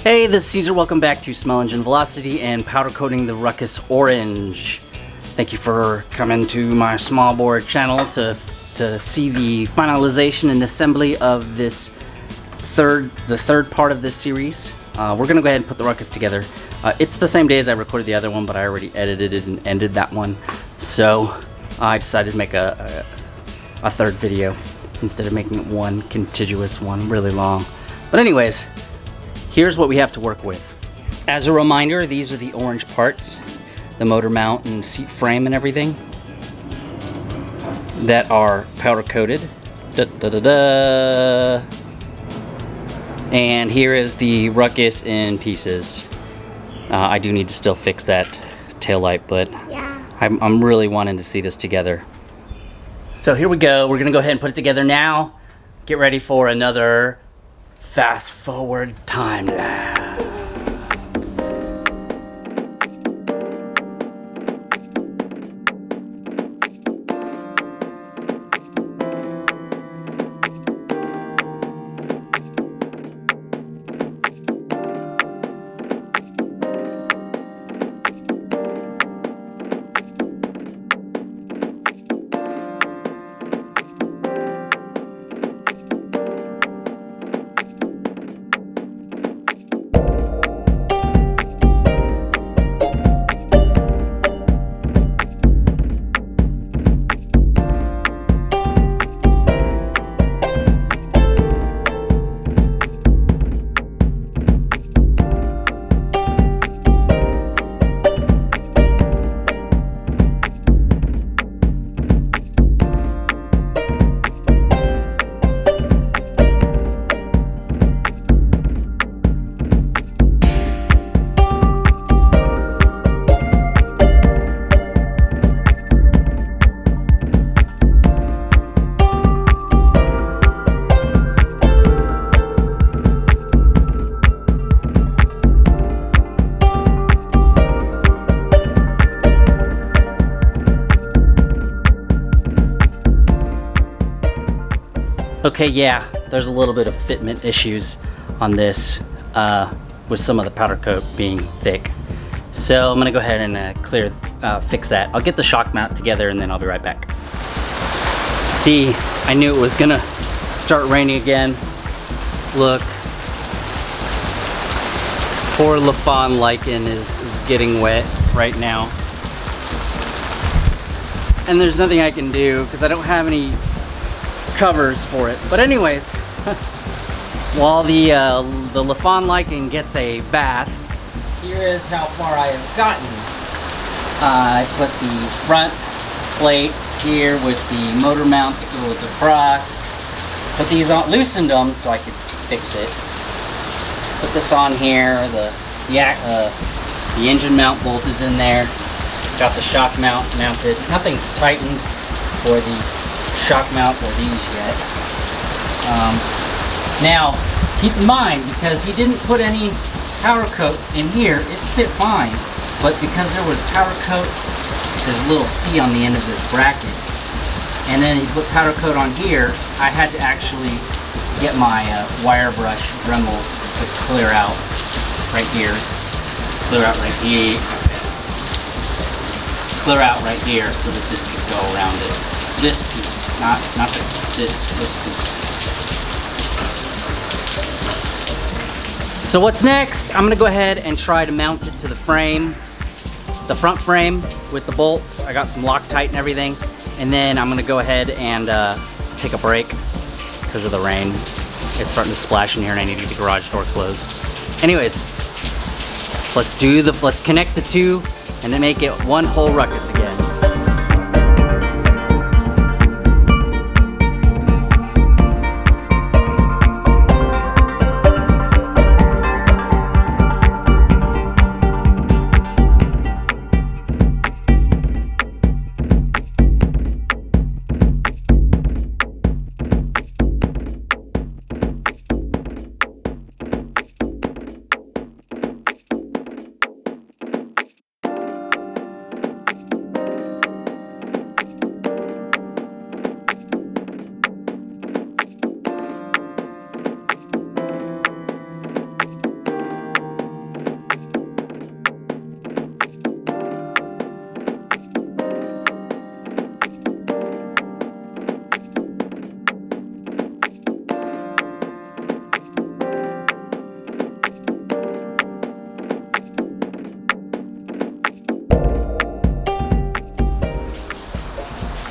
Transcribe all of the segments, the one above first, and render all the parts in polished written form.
Hey, this is Caesar. Welcome back to Smell Engine Velocity and powder coating the Ruckus Orange. Thank you for coming to my small board channel to see the finalization and assembly of this the third part of this series. We're gonna go ahead and put the Ruckus together. It's the same day as I recorded the other one, but I already edited it and ended that one. So I decided to make a third video instead of making it one contiguous one, really long. But anyways, here's what we have to work with. As a reminder, these are the orange parts, the motor mount and seat frame and everything that are powder coated. And here is the Ruckus in pieces. I do need to still fix that taillight, but yeah. I'm really wanting to see this together. So here we go. We're gonna go ahead and put it together now. Get ready for another fast forward time lapse. Okay, yeah, there's a little bit of fitment issues on this with some of the powder coat being thick. So I'm gonna go ahead and fix that. I'll get the shock mount together and then I'll be right back. See, I knew it was gonna start raining again. Look, poor LaFawn lichen is getting wet right now. And there's nothing I can do because I don't have any covers for it. But anyways, while the LaFawn lichen gets a bath, here is how far I have gotten. I put the front plate here with the motor mount that goes across. Put these on, loosened them so I could fix it. Put this on here. The engine mount bolt is in there. Got the shock mount mounted. Nothing's tightened for the shock mount or these yet. Now, keep in mind, because he didn't put any powder coat in here, it fit fine. But because there was powder coat, there's a little C on the end of this bracket, and then he put powder coat on here, I had to actually get my wire brush Dremel to clear out right here. Clear out right here. Clear out right here so that this could go around it. This piece, not this piece. So what's next? I'm gonna go ahead and try to mount it to the frame, the front frame with the bolts. I got some Loctite and everything. And then I'm gonna go ahead and take a break because of the rain. It's starting to splash in here and I need to get the garage door closed. Anyways, let's connect the two and then make it one whole Ruckus again.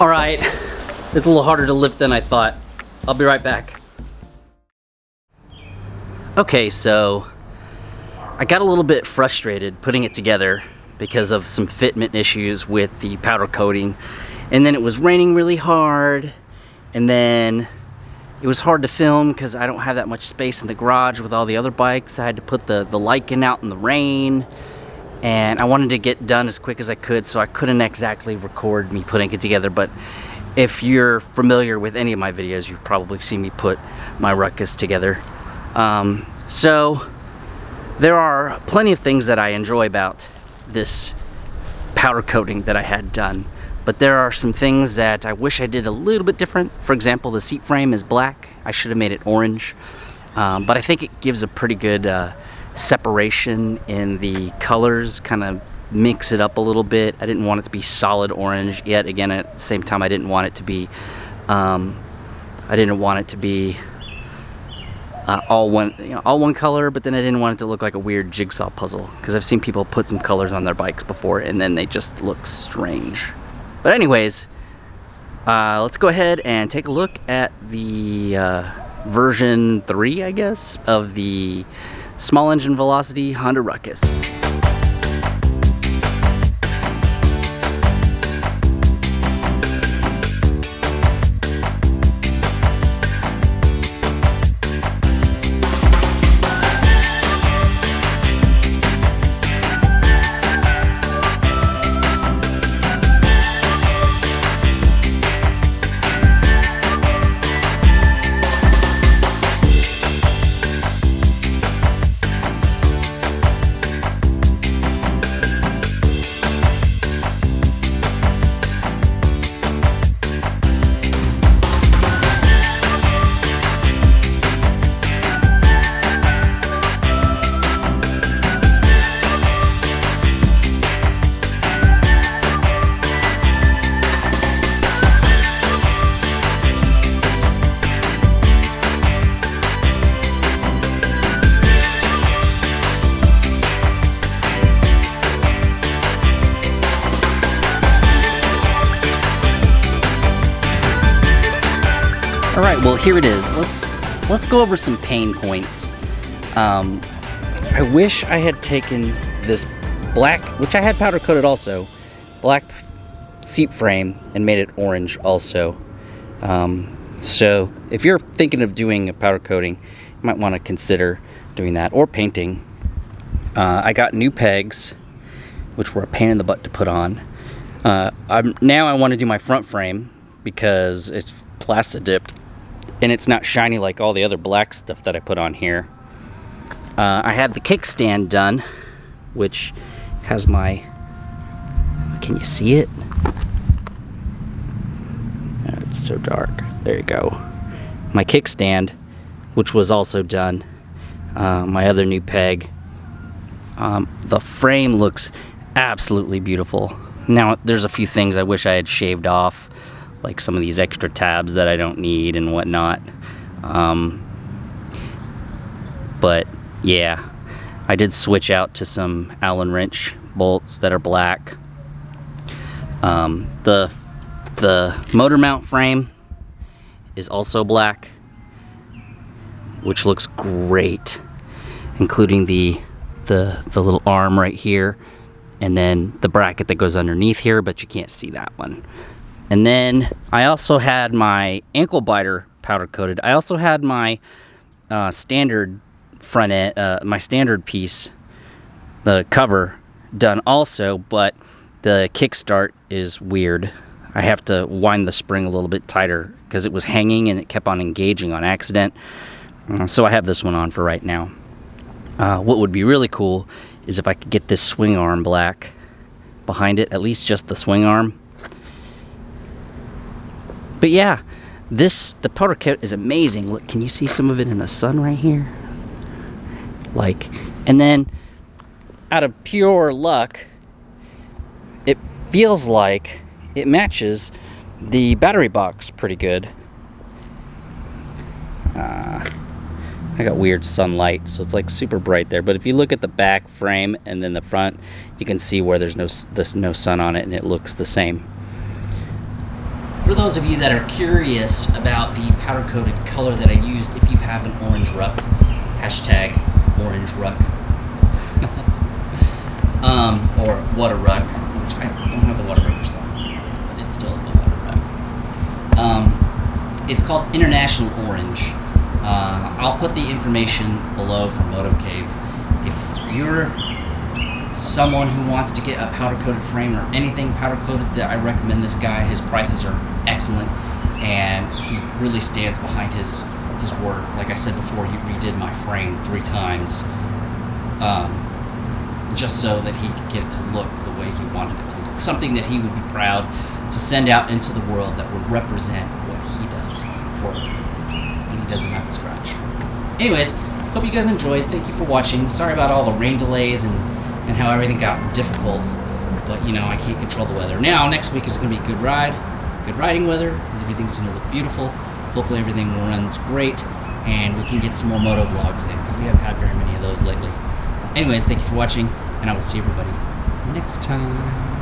Alright, it's a little harder to lift than I thought. I'll be right back. Okay, so I got a little bit frustrated putting it together because of some fitment issues with the powder coating. And then it was raining really hard, and then it was hard to film because I don't have that much space in the garage with all the other bikes. I had to put the Lycan out in the rain, and I wanted to get done as quick as I could, so I couldn't exactly record me putting it together. But if you're familiar with any of my videos, you've probably seen me put my Ruckus together. So there are plenty of things that I enjoy about this powder coating that I had done, but there are some things that I wish I did a little bit different. For example, the seat frame is black. I should have made it orange, but I think it gives a pretty good separation in the colors, kind of mix it up a little bit. I didn't want it to be solid orange, yet again at the same time I didn't want it to be all one color, but then I didn't want it to look like a weird jigsaw puzzle, because I've seen people put some colors on their bikes before and then they just look strange. But anyways, let's go ahead and take a look at the version 3, I guess, of the small engine velocity Honda Ruckus. Alright, well here it is. Let's go over some pain points. I wish I had taken this black, which I had powder coated also, black seat frame and made it orange also. So if you're thinking of doing a powder coating, you might want to consider doing that, or painting. I got new pegs, which were a pain in the butt to put on. Now I want to do my front frame because it's plastic dipped and it's not shiny like all the other black stuff that I put on here. I had the kickstand done, which has my, can you see it? Oh, it's so dark. There you go. My kickstand, which was also done. My other new peg. The frame looks absolutely beautiful. Now, there's a few things I wish I had shaved off, like some of these extra tabs that I don't need and whatnot. But yeah, I did switch out to some Allen wrench bolts that are black. The motor mount frame is also black, which looks great, including the little arm right here, and then the bracket that goes underneath here, but you can't see that one. And then I also had my ankle biter powder coated. I also had my standard front end, my standard piece, the cover, done also, but the kickstart is weird. I have to wind the spring a little bit tighter because it was hanging and it kept on engaging on accident. So I have this one on for right now. What would be really cool is if I could get this swing arm black behind it, at least just the swing arm. But yeah, the powder coat is amazing. Look, can you see some of it in the sun right here? Like, and then out of pure luck, it feels like it matches the battery box pretty good. I got weird sunlight, so it's like super bright there. But if you look at the back frame and then the front, you can see where there's no sun on it, and it looks the same. For those of you that are curious about the powder-coated color that I used, if you have an CorangeRUCK, hashtag CorangeRUCK, or WaterRUCK, which I don't have the Whataburger stuff, but it's still the WaterRUCK. It's called International Orange. I'll put the information below for MotoCave. If you're someone who wants to get a powder-coated frame or anything powder-coated, that I recommend this guy. His prices are excellent, and he really stands behind his work. Like I said before, he redid my frame 3 times, just so that he could get it to look the way he wanted it to look. Something that he would be proud to send out into the world that would represent what he does for him, and he doesn't have to scratch. Anyways, hope you guys enjoyed. Thank you for watching. Sorry about all the rain delays and how everything got difficult, but you know, I can't control the weather. Now, next week is going to be a good riding weather. Everything's going to look beautiful. Hopefully everything runs great, and we can get some more moto vlogs in, because we haven't had very many of those lately. Anyways, thank you for watching, and I will see everybody next time.